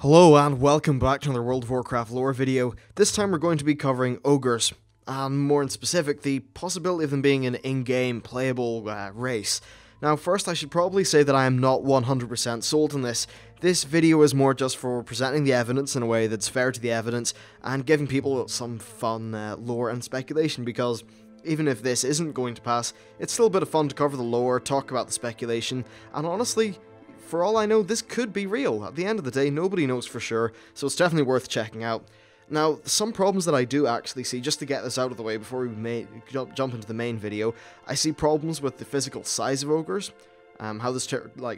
Hello and welcome back to another World of Warcraft lore video. This time we're going to be covering Ogres, and more in specific, the possibility of them being an in-game playable race. Now first I should probably say that I am not 100% sold on this. This video is more just for presenting the evidence in a way that's fair to the evidence, and giving people some fun lore and speculation, because even if this isn't going to pass, it's still a bit of fun to cover the lore, talk about the speculation, and honestly, for all I know, this could be real. At the end of the day, nobody knows for sure, so it's definitely worth checking out. Now, some problems that I do actually see, just to get this out of the way before we jump into the main video, I see problems with the physical size of ogres, how this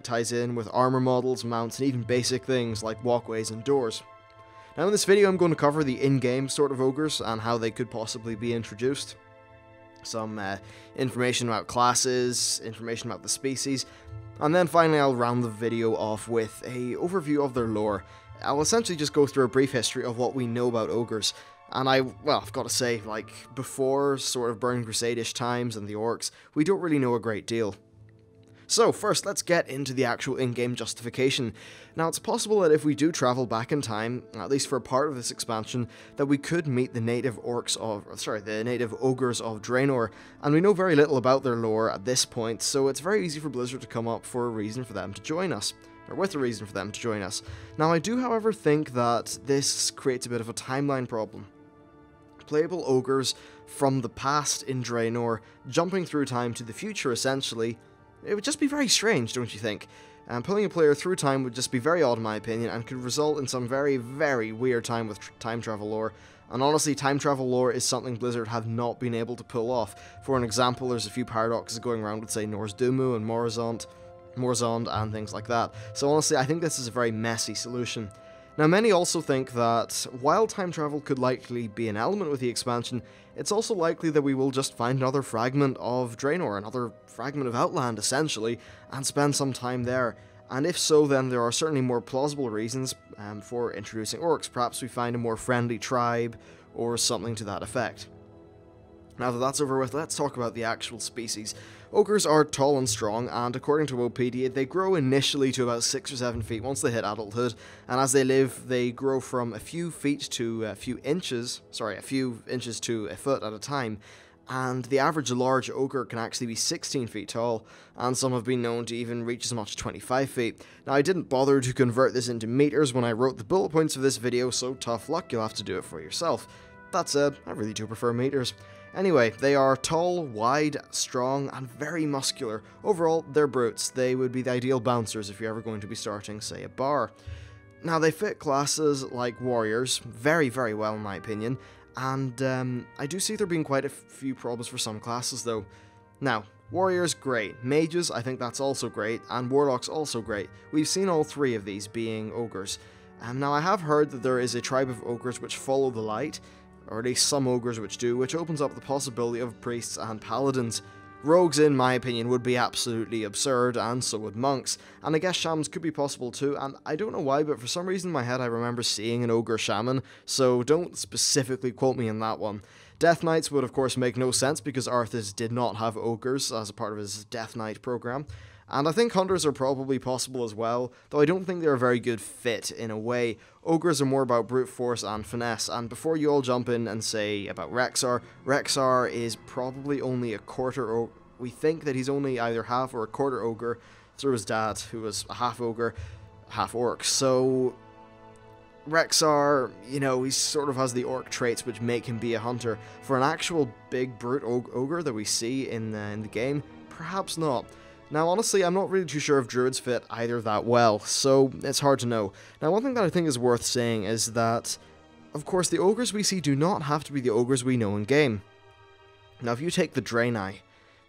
ties in with armor models, mounts, and even basic things like walkways and doors. Now in this video I'm going to cover the in-game sort of ogres and how they could possibly be introduced. Some information about classes, information about the species, and then finally I'll round the video off with a overview of their lore. I'll essentially just go through a brief history of what we know about ogres, and I've got to say, like, before sort of Burning Crusade-ish times and the orcs, we don't really know a great deal. So first, let's get into the actual in-game justification. Now, it's possible that if we do travel back in time, at least for a part of this expansion, that we could meet the native ogres of Draenor, and we know very little about their lore at this point, so it's very easy for Blizzard to come up for a reason for them to join us. Or with a reason for them to join us. Now, I do, however, think that this creates a bit of a timeline problem. Playable ogres from the past in Draenor, jumping through time to the future, essentially, it would just be very strange, don't you think? Pulling a player through time would just be very odd in my opinion, and could result in some very, very weird time with time travel lore. And honestly, time travel lore is something Blizzard have not been able to pull off. For an example, there's a few paradoxes going around with, say, Norse Dumu and Morzond and things like that. So honestly, I think this is a very messy solution. Now, many also think that while time travel could likely be an element with the expansion, it's also likely that we will just find another fragment of Draenor, another fragment of Outland, essentially, and spend some time there. And if so, then there are certainly more plausible reasons for introducing orcs. Perhaps we find a more friendly tribe, or something to that effect. Now that that's over with, let's talk about the actual species. Ogres are tall and strong, and according to Wopedia, they grow initially to about 6 or 7 feet once they hit adulthood, and as they live, they grow from a few inches to a foot at a time, and the average large ogre can actually be 16 feet tall, and some have been known to even reach as much as 25 feet. Now, I didn't bother to convert this into meters when I wrote the bullet points of this video, so tough luck, you'll have to do it for yourself. That said, I really do prefer meters. Anyway, they are tall, wide, strong, and very muscular. Overall, they're brutes. They would be the ideal bouncers if you're ever going to be starting, say, a bar. Now, they fit classes like warriors very, very well in my opinion, and I do see there being quite a few problems for some classes though. Now, warriors, great. Mages, I think that's also great, and warlocks also great. We've seen all three of these being ogres. Now, I have heard that there is a tribe of ogres which follow the light, or at least some ogres which do, which opens up the possibility of priests and paladins. Rogues, in my opinion, would be absolutely absurd, and so would monks, and I guess shamans could be possible too, and I don't know why, but for some reason in my head I remember seeing an ogre shaman, so don't specifically quote me on that one. Death Knights would of course make no sense because Arthas did not have ogres as a part of his Death Knight program. And I think hunters are probably possible as well, though I don't think they're a very good fit in a way. Ogres are more about brute force and finesse, and before you all jump in and say about rexxar, rexxar is probably only a quarter ogre. We think that he's only either half or a quarter ogre through his dad, who was a half ogre, half orc. So rexxar, you know, he sort of has the orc traits which make him be a hunter. For an actual big brute ogre that we see in the game, perhaps not. Now, honestly, I'm not really too sure if druids fit either that well, so it's hard to know. Now, one thing that I think is worth saying is that, of course, the ogres we see do not have to be the ogres we know in-game. Now, if you take the Draenei,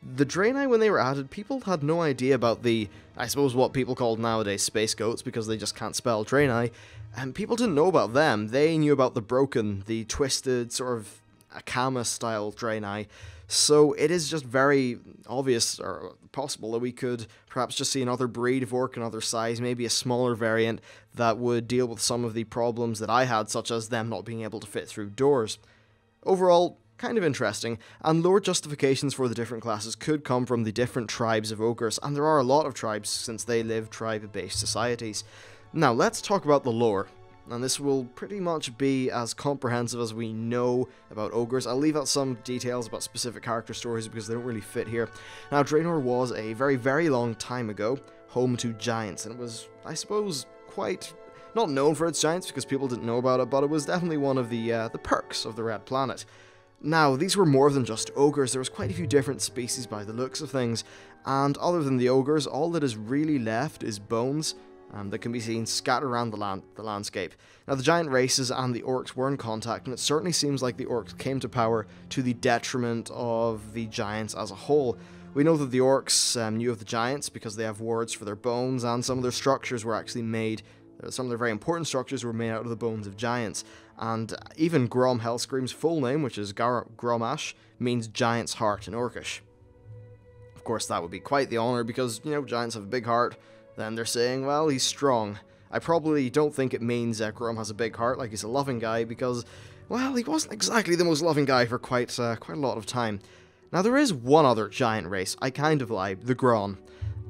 when they were added, people had no idea about the, I suppose, what people call nowadays space goats, because they just can't spell Draenei, and people didn't know about them. They knew about the broken, the twisted, sort of Akama-style Draenei. So it is just very obvious, or possible, that we could perhaps just see another breed of orc, another size, maybe a smaller variant that would deal with some of the problems that I had, such as them not being able to fit through doors. Overall, kind of interesting, and lore justifications for the different classes could come from the different tribes of ogres, and there are a lot of tribes since they live tribe-based societies. Now, let's talk about the lore. and this will pretty much be as comprehensive as we know about ogres. I'll leave out some details about specific character stories because they don't really fit here. Now, Draenor was a very, very long time ago home to giants, and it was, I suppose, quite not known for its giants because people didn't know about it, but it was definitely one of the perks of the Red Planet. Now, these were more than just ogres. There was quite a few different species by the looks of things, and other than the ogres, all that is really left is bones that can be seen scattered around the landscape. Now, the giant races and the orcs were in contact, and it certainly seems like the orcs came to power to the detriment of the giants as a whole. We know that the orcs knew of the giants because they have wards for their bones, and some of their structures were actually made, some of their very important structures were made out of the bones of giants. And even Grom Hellscream's full name, which is Gromash, means giant's heart in Orcish. Of course, that would be quite the honour because, you know, giants have a big heart. Then they're saying, well, he's strong. I probably don't think it means Grom has a big heart, like he's a loving guy, because, well, he wasn't exactly the most loving guy for quite a lot of time. Now, there is one other giant race, I kind of lied, the Gron,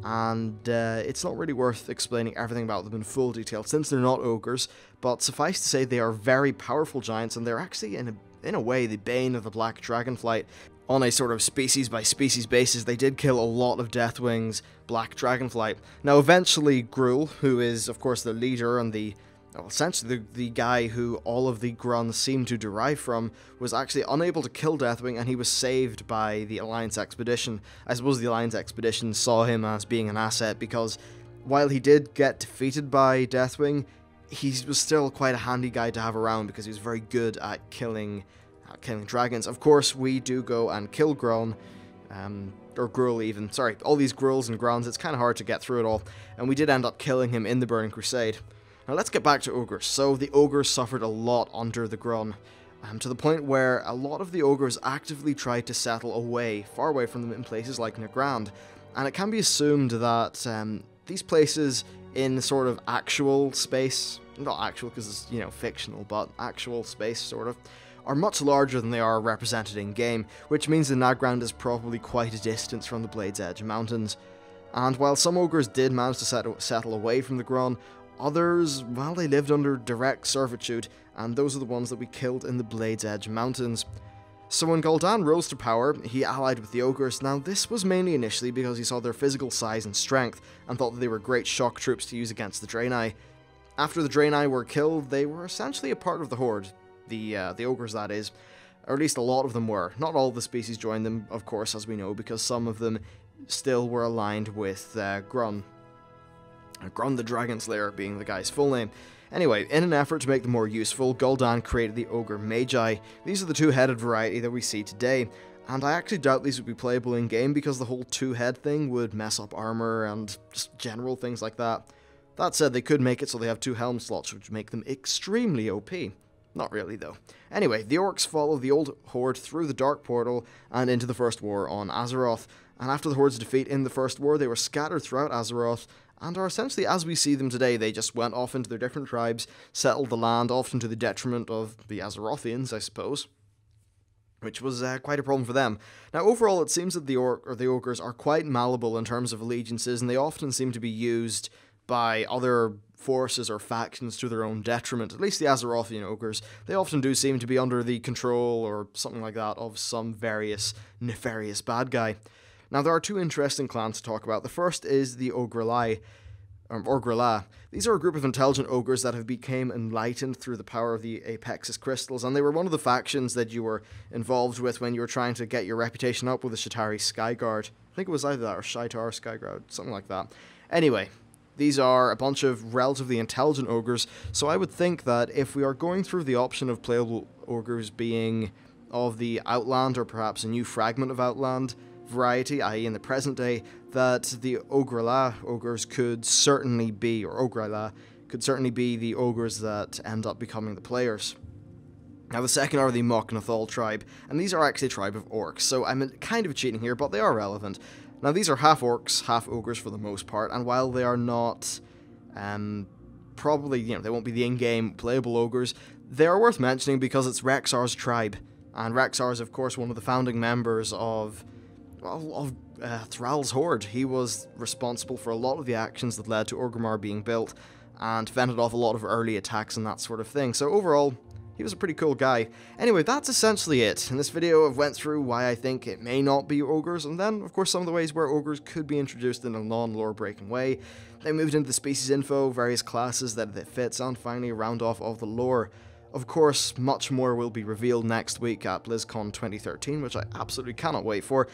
and it's not really worth explaining everything about them in full detail, since they're not ogres, but suffice to say they are very powerful giants, and they're actually, in a way, the bane of the Black Dragonflight. On a sort of species-by-species basis, they did kill a lot of Deathwing's Black Dragonflight. Now, eventually, Gruul, who is, of course, the leader and essentially the guy who all of the Grunts seem to derive from, was actually unable to kill Deathwing, and he was saved by the Alliance Expedition. I suppose the Alliance Expedition saw him as being an asset, because while he did get defeated by Deathwing, he was still quite a handy guy to have around, because he was very good at killing dragons. Of course, we do go and kill Gron, or Gruul even, sorry, all these Gruuls and Grons, it's kind of hard to get through it all, and we did end up killing him in the Burning Crusade. Now let's get back to ogres. So the ogres suffered a lot under the Gron, to the point where a lot of the ogres actively tried to settle away, far away from them in places like Nagrand, and it can be assumed that these places in sort of actual space, not actual because it's, you know, fictional, but actual space sort of, are much larger than they are represented in-game, which means the Nagrand is probably quite a distance from the Blade's Edge Mountains. And while some ogres did manage to settle away from the Gron, others, well, they lived under direct servitude, and those are the ones that we killed in the Blade's Edge Mountains. So when Gul'dan rose to power, he allied with the ogres. Now this was mainly initially because he saw their physical size and strength, and thought that they were great shock troops to use against the Draenei. After the Draenei were killed, they were essentially a part of the Horde. The ogres, that is, or at least a lot of them were. Not all of the species joined them, of course, as we know, because some of them still were aligned with Gron. Gron the Dragon Slayer being the guy's full name. Anyway, in an effort to make them more useful, Gul'dan created the Ogre Magi. These are the two-headed variety that we see today, and I actually doubt these would be playable in-game because the whole two-head thing would mess up armor and just general things like that. That said, they could make it so they have two helm slots, which would make them extremely OP. Not really, though. Anyway, the orcs follow the old horde through the Dark Portal and into the First War on Azeroth, and after the horde's defeat in the First War, they were scattered throughout Azeroth, and are essentially as we see them today. They just went off into their different tribes, settled the land, often to the detriment of the Azerothians, I suppose, which was quite a problem for them. Now, overall, it seems that the ogres are quite malleable in terms of allegiances, and they often seem to be used by other forces or factions to their own detriment. At least the Azerothian ogres, they often do seem to be under the control or something like that of some various nefarious bad guy. Now, there are two interesting clans to talk about. The first is the Ogre. These are a group of intelligent ogres that have become enlightened through the power of the Apexis crystals, and they were one of the factions that you were involved with when you were trying to get your reputation up with the Shatari Skyguard. I think it was either that or Shaitar Skyguard, something like that. Anyway, these are a bunch of relatively intelligent ogres, so I would think that if we are going through the option of playable ogres being of the Outland or perhaps a new fragment of Outland variety, i.e. in the present day, that the ogres could certainly be, or Ogre could certainly be the ogres that end up becoming the players. Now the second are the Mok'Nathal tribe, and these are actually a tribe of orcs, so I'm kind of cheating here, but they are relevant. Now these are half orcs, half ogres for the most part, and while they are not, probably, they won't be the in-game playable ogres, they are worth mentioning because it's Rexxar's tribe, and Rexxar is of course one of the founding members of Thrall's Horde. He was responsible for a lot of the actions that led to Orgrimmar being built, and fended off a lot of early attacks and that sort of thing. So overall, he was a pretty cool guy. Anyway, that's essentially it. In this video, I've went through why I think it may not be ogres, and then, of course, some of the ways where ogres could be introduced in a non-lore breaking way. They moved into the species info, various classes that it fits, and finally a round off of the lore. Of course, much more will be revealed next week at BlizzCon 2013, which I absolutely cannot wait for.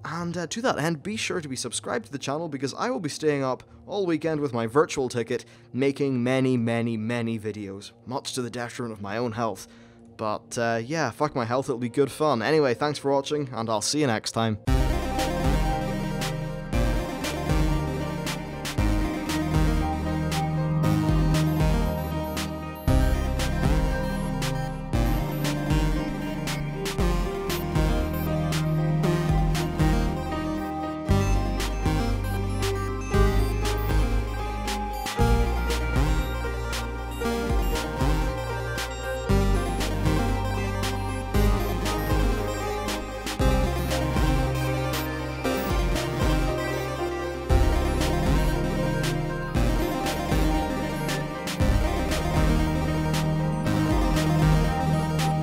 And to that end, be sure to be subscribed to the channel because I will be staying up all weekend with my virtual ticket, making many videos, much to the detriment of my own health. But yeah, fuck my health, it'll be good fun. Anyway, thanks for watching, and I'll see you next time.